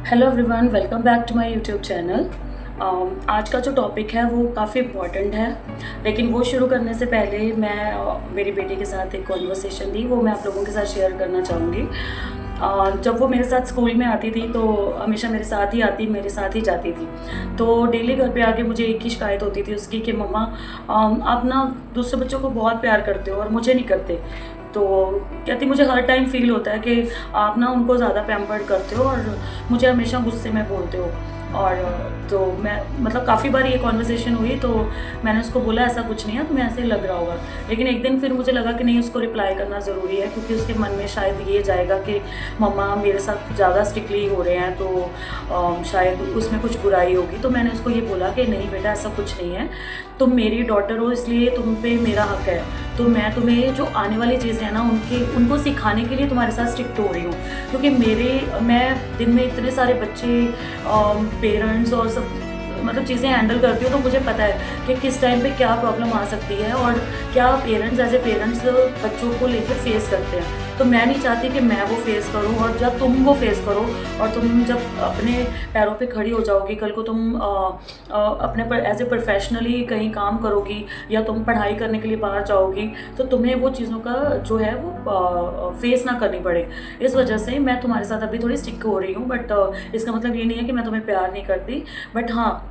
Hello everyone, welcome back to my YouTube channel. आज का जो टॉपिक है वो काफ़ी इम्पॉर्टेंट है, लेकिन वो शुरू करने से पहले मैं मेरी बेटी के साथ एक कॉन्वर्सेशन थी, वो मैं आप लोगों के साथ शेयर करना चाहूँगी। जब वो मेरे साथ स्कूल में आती थी तो हमेशा मेरे साथ ही आती, मेरे साथ ही जाती थी। तो डेली घर पे आके मुझे एक ही शिकायत होती थी उसकी कि मम्मा आप ना दूसरे बच्चों को बहुत प्यार करते हो और मुझे नहीं करते। तो कहती मुझे हर टाइम फ़ील होता है कि आप ना उनको ज़्यादा पैम्पर्ड करते हो और मुझे हमेशा गुस्से में बोलते हो। और तो मैं मतलब काफ़ी बार ये कॉन्वर्सेशन हुई तो मैंने उसको बोला ऐसा कुछ नहीं है, तुम्हें ऐसे ही लग रहा होगा। लेकिन एक दिन फिर मुझे लगा कि नहीं, उसको रिप्लाई करना ज़रूरी है, क्योंकि उसके मन में शायद ये जाएगा कि मम्मा मेरे साथ ज़्यादा स्ट्रिक्टली हो रहे हैं, तो शायद उसमें कुछ बुराई होगी। तो मैंने उसको ये बोला कि नहीं बेटा, ऐसा कुछ नहीं है, तुम मेरी डॉटर हो इसलिए तुम पे मेरा हक है। तो मैं तुम्हें जो आने वाली चीज़ें हैं ना उनको सिखाने के लिए तुम्हारे साथ स्ट्रिक्ट हो रही हूँ, क्योंकि मैं दिन में इतने सारे बच्चे, पेरेंट्स और सब मतलब चीज़ें हैंडल करती हूँ, तो मुझे पता है कि किस टाइम पे क्या प्रॉब्लम आ सकती है और क्या पेरेंट्स एज ए पेरेंट्स बच्चों को लेकर फेस करते हैं। तो मैं नहीं चाहती कि मैं वो फेस करूँ, और जब तुम वो फेस करो और तुम जब अपने पैरों पे खड़ी हो जाओगी, कल को तुम अपने पर एज ए प्रोफेशनली कहीं काम करोगी या तुम पढ़ाई करने के लिए बाहर जाओगी, तो तुम्हें वो चीज़ों का जो है वो फेस ना करनी पड़े। इस वजह से मैं तुम्हारे साथ अभी थोड़ी स्टिक हो रही हूँ, बट इसका मतलब ये नहीं है कि मैं तुम्हें प्यार नहीं करती। बट हाँ,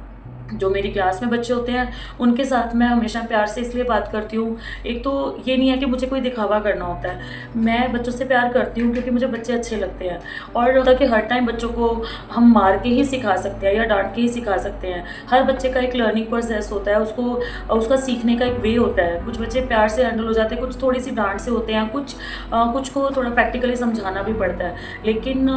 जो मेरी क्लास में बच्चे होते हैं उनके साथ मैं हमेशा प्यार से इसलिए बात करती हूँ। एक तो ये नहीं है कि मुझे कोई दिखावा करना होता है, मैं बच्चों से प्यार करती हूँ क्योंकि मुझे बच्चे अच्छे लगते हैं। और होता कि हर टाइम बच्चों को हम मार के ही सिखा सकते हैं या डांट के ही सिखा सकते हैं। हर बच्चे का एक लर्निंग प्रोसेस होता है, उसका सीखने का एक वे होता है। कुछ बच्चे प्यार से हैंडल हो जाते हैं, कुछ थोड़ी सी डांट से होते हैं, कुछ को थोड़ा प्रैक्टिकली समझाना भी पड़ता है। लेकिन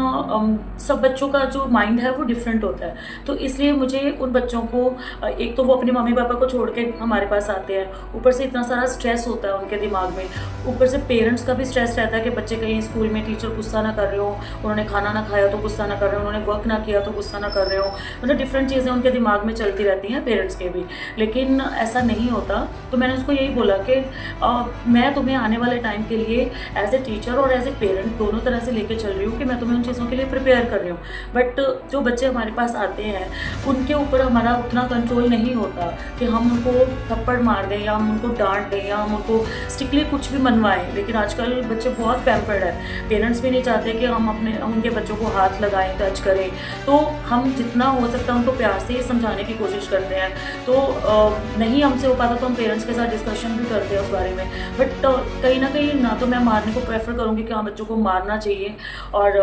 सब बच्चों का जो माइंड है वो डिफरेंट होता है। तो इसलिए मुझे उन बच्चों को, एक तो वो अपने मम्मी पापा को छोड़ के हमारे पास आते हैं, ऊपर से इतना सारा स्ट्रेस होता है उनके दिमाग में, ऊपर से पेरेंट्स का भी स्ट्रेस रहता है कि बच्चे कहीं स्कूल में टीचर गुस्सा ना कर रहे हो, उन्होंने खाना ना खाया तो गुस्सा ना कर रहे हो, उन्होंने वर्क ना किया तो गुस्सा ना कर रहे हो। मतलब डिफरेंट चीज़ें उनके दिमाग में चलती रहती हैं, पेरेंट्स के भी। लेकिन ऐसा नहीं होता। तो मैंने उसको यही बोला कि मैं तुम्हें आने वाले टाइम के लिए एज ए टीचर और एज ए पेरेंट दोनों तरह से लेके चल रही हूँ कि मैं तुम्हें उन चीज़ों के लिए प्रिपेयर कर रही हूँ। बट जो बच्चे हमारे पास आते हैं उनके ऊपर हमारा उतना कंट्रोल नहीं होता कि हम उनको थप्पड़ मार दें या हम उनको डांट दें या हम उनको स्ट्रिक्टली कुछ भी मनवाएं। लेकिन आजकल बच्चे बहुत पैम्पर्ड है, पेरेंट्स भी नहीं चाहते कि हम उनके बच्चों को हाथ लगाएं, टच करें। तो हम जितना हो सकता है उनको प्यार से ही समझाने की कोशिश करते हैं। तो नहीं हमसे हो पाता तो हम पेरेंट्स के साथ डिस्कशन भी करते हैं उस बारे में। बट कहीं ना कहीं ना तो मैं मारने को प्रेफर करूँगी कि हाँ, बच्चों को मारना चाहिए। और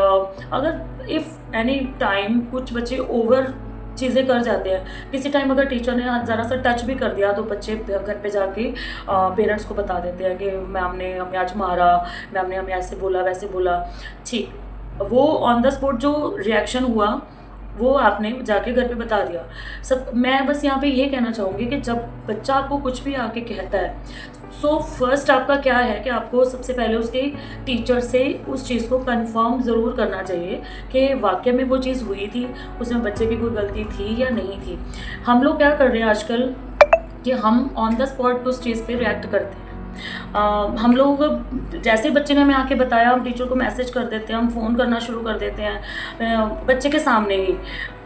अगर इफ़ एनी टाइम कुछ बच्चे ओवर चीज़ें कर जाते हैं, किसी टाइम अगर टीचर ने ज़रा सा टच भी कर दिया तो बच्चे घर पे जाके पेरेंट्स को बता देते हैं कि मैम ने हमें आज मारा, मैम ने हमें ऐसे बोला वैसे बोला। ठीक, वो ऑन द स्पॉट जो रिएक्शन हुआ वो आपने जाके घर पे बता दिया। सब मैं बस यहाँ पे ये कहना चाहूँगी कि जब बच्चा आपको कुछ भी आके कहता है, सो फर्स्ट आपका क्या है कि आपको सबसे पहले उसके टीचर से उस चीज़ को कंफर्म ज़रूर करना चाहिए कि वाकई में वो चीज़ हुई थी, उसमें बच्चे की कोई गलती थी या नहीं थी। हम लोग क्या कर रहे हैं आजकल कि हम ऑन द स्पॉट उस चीज़ पे रिएक्ट करते हैं। हम लोग जैसे बच्चे ने हमें आके बताया, हम टीचर को मैसेज कर देते हैं, हम फ़ोन करना शुरू कर देते हैं बच्चे के सामने ही।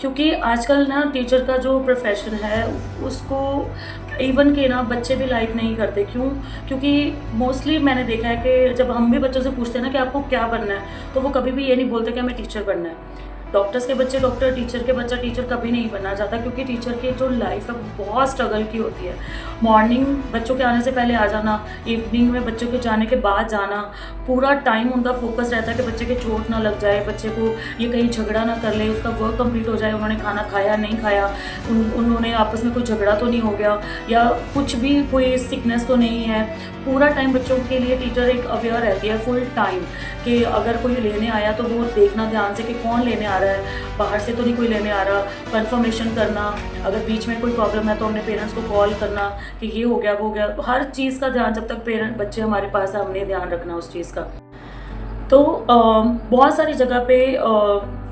क्योंकि आजकल ना टीचर का जो प्रोफेशन है उसको इवन के ना बच्चे भी लाइक नहीं करते। क्यों? क्योंकि मोस्टली मैंने देखा है कि जब हम भी बच्चों से पूछते हैं ना कि आपको क्या बनना है, तो वो कभी भी ये नहीं बोलते कि हमें टीचर बनना है। डॉक्टर्स के बच्चे डॉक्टर, टीचर के बच्चा टीचर कभी नहीं बनना चाहता, क्योंकि टीचर की जो लाइफ है वो बहुत स्ट्रगल की होती है। मॉर्निंग बच्चों के आने से पहले आ जाना, इवनिंग में बच्चों के जाने के बाद जाना, पूरा टाइम उनका फोकस रहता है कि बच्चे के चोट ना लग जाए, बच्चे को ये कहीं झगड़ा ना कर ले, उसका वर्क कंप्लीट हो जाए, उन्होंने खाना खाया नहीं खाया, उन्होंने आपस में कोई झगड़ा तो नहीं हो गया, या कुछ भी कोई सिकनेस तो नहीं है। पूरा टाइम बच्चों के लिए टीचर एक अवेयर रहती है फुल टाइम कि अगर कोई लेने आया तो वो देखना ध्यान से कि कौन लेने आ रहा है, बाहर से तो नहीं कोई लेने आ रहा, कंफर्मेशन करना, अगर बीच में कोई प्रॉब्लम है तो हमने पेरेंट्स को कॉल करना कि ये हो गया वो हो गया। हर चीज़ का ध्यान, जब तक बच्चे हमारे पास है हमने ध्यान रखना उस चीज़ का। तो बहुत सारी जगह पे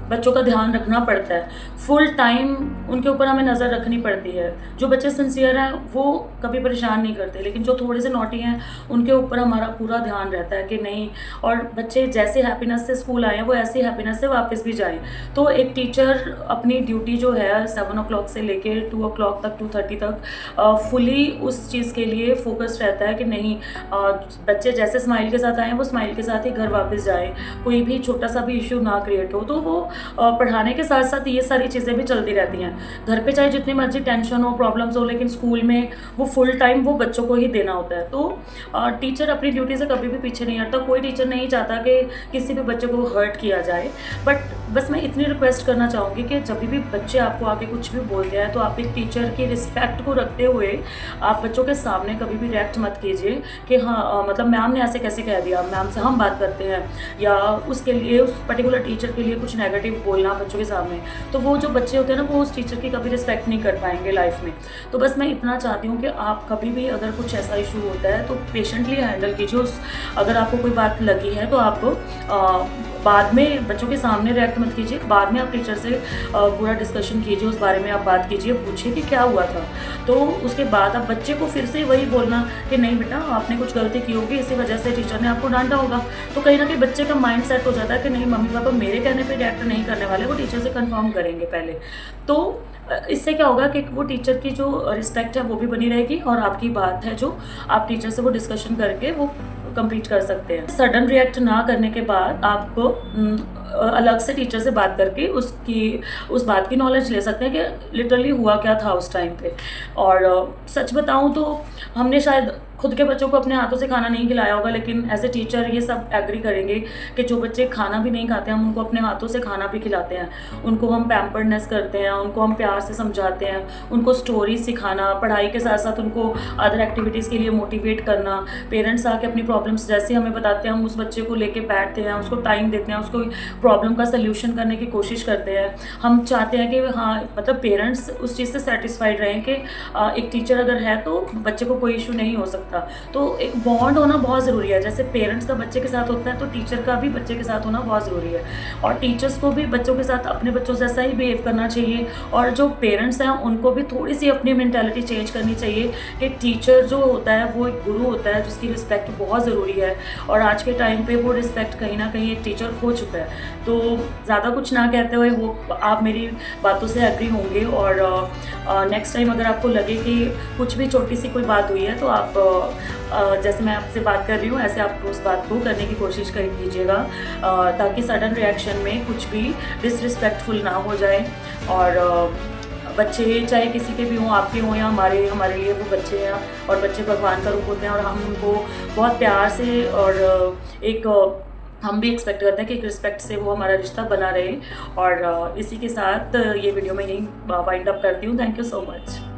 बच्चों का ध्यान रखना पड़ता है, फुल टाइम उनके ऊपर हमें नज़र रखनी पड़ती है। जो बच्चे सिंसियर हैं वो कभी परेशान नहीं करते, लेकिन जो थोड़े से नॉटी हैं उनके ऊपर हमारा पूरा ध्यान रहता है कि नहीं, और बच्चे जैसे हैप्पीनेस से स्कूल आए हैं वो ऐसी हैप्पीनेस से वापस भी जाएं। तो एक टीचर अपनी ड्यूटी जो है 7 o'clock से लेके 2 o'clock तक, 2:30 तक फुली उस चीज़ के लिए फोकस्ड रहता है कि नहीं, बच्चे जैसे स्माइल के साथ आए वो स्माइल के साथ ही घर वापस जाएं, कोई भी छोटा सा भी इशू ना क्रिएट हो। तो वो पढ़ाने के साथ साथ ये सारी चीज़ें भी चलती रहती हैं। घर पे चाहे जितनी मर्जी टेंशन हो, प्रॉब्लम्स हो, लेकिन स्कूल में वो फुल टाइम वो बच्चों को ही देना होता है। तो टीचर अपनी ड्यूटी से कभी भी पीछे नहीं हटता। कोई टीचर नहीं चाहता कि किसी भी बच्चे को हर्ट किया जाए, बट बस मैं इतनी रिक्वेस्ट करना चाहूँगी कि जब भी बच्चे आपको आके कुछ भी बोलते हैं तो आप एक टीचर की रिस्पेक्ट को रखते हुए आप बच्चों के सामने कभी भी रिएक्ट मत कीजिए कि हाँ मतलब मैम ने ऐसे कैसे कह दिया, मैम से हम बात करते हैं, या उसके लिए उस पर्टिकुलर टीचर के लिए कुछ नेगेटिव बोलना बच्चों के सामने। तो वो जो बच्चे होते हैं ना, वो उस टीचर की कभी रिस्पेक्ट नहीं कर पाएंगे लाइफ में। तो बस मैं इतना चाहती हूँ कि आप कभी भी अगर कुछ ऐसा इशू होता है तो पेशेंटली हैंडल कीजिए। अगर आपको कोई बात लगी है तो आप बाद में बच्चों के सामने रिएक्ट मत कीजिए, बाद में आप टीचर से पूरा डिस्कशन कीजिए, उस बारे में आप बात कीजिए, पूछिए कि क्या हुआ था। तो उसके बाद आप बच्चे को फिर से वही बोलना कि नहीं बेटा आपने कुछ गलती की होगी, इसी वजह से टीचर ने आपको डांटा होगा। तो कहीं ना कहीं बच्चे का माइंड सेट हो जाता है कि नहीं, मम्मी पापा मेरे कहने पे रिएक्ट नहीं करने वाले, वो टीचर से कंफर्म करेंगे पहले। तो इससे क्या होगा कि वो टीचर की जो रिस्पेक्ट है वो भी बनी रहेगी, और आपकी बात है जो आप टीचर से वो डिस्कशन करके वो कंप्लीट कर सकते हैं। सडन रिएक्ट ना करने के बाद आपको अलग से टीचर से बात करके उस बात की नॉलेज ले सकते हैं कि लिटरली हुआ क्या था उस टाइम पे। और सच बताऊं तो हमने शायद खुद के बच्चों को अपने हाथों से खाना नहीं खिलाया होगा, लेकिन एज ए टीचर ये सब एग्री करेंगे कि जो बच्चे खाना भी नहीं खाते हम उनको अपने हाथों से खाना भी खिलाते हैं, उनको हम पैम्पर्डनेस करते हैं, उनको हम प्यार से समझाते हैं, उनको स्टोरी सिखाना, पढ़ाई के साथ साथ उनको अदर एक्टिविटीज़ के लिए मोटिवेट करना। पेरेंट्स आके अपनी प्रॉब्लम्स जैसे हमें बताते हैं, हम उस बच्चे को लेके बैठते हैं, उसको टाइम देते हैं, उसको प्रॉब्लम का सल्यूशन करने की कोशिश करते हैं। हम चाहते हैं कि हाँ मतलब पेरेंट्स उस चीज़ से सेटिस्फाइड रहें कि एक टीचर अगर है तो बच्चे को कोई इशू नहीं हो सकता। तो एक बॉन्ड होना बहुत ज़रूरी है, जैसे पेरेंट्स का बच्चे के साथ होता है तो टीचर का भी बच्चे के साथ होना बहुत ज़रूरी है। और टीचर्स को भी बच्चों के साथ अपने बच्चों जैसा ही बिहेव करना चाहिए, और जो पेरेंट्स हैं उनको भी थोड़ी सी अपनी मेंटालिटी चेंज करनी चाहिए कि टीचर जो होता है वो एक गुरु होता है जिसकी रिस्पेक्ट बहुत ज़रूरी है, और आज के टाइम पे वो रिस्पेक्ट कहीं ना कहीं एक टीचर खो चुका है। तो ज़्यादा कुछ ना कहते हुए वो आप मेरी बातों से एग्री होंगे, और नेक्स्ट टाइम अगर आपको लगे कि कुछ भी छोटी सी कोई बात हुई है तो आप जैसे मैं आपसे बात कर रही हूँ ऐसे आप उस बात को करने की कोशिश कर कीजिएगा, ताकि सडन रिएक्शन में कुछ भी डिसरिस्पेक्टफुल ना हो जाए। और बच्चे चाहे किसी के भी हों, आपके हों या हमारे लिए वो बच्चे हैं, और बच्चे भगवान का रूप होते हैं, और हम उनको बहुत प्यार से और एक हम भी एक्सपेक्ट करते हैं कि एक रिस्पेक्ट से वो हमारा रिश्ता बना रहे। और इसी के साथ ये वीडियो मैं यहीं वाइंड अप करती हूँ। Thank you so much.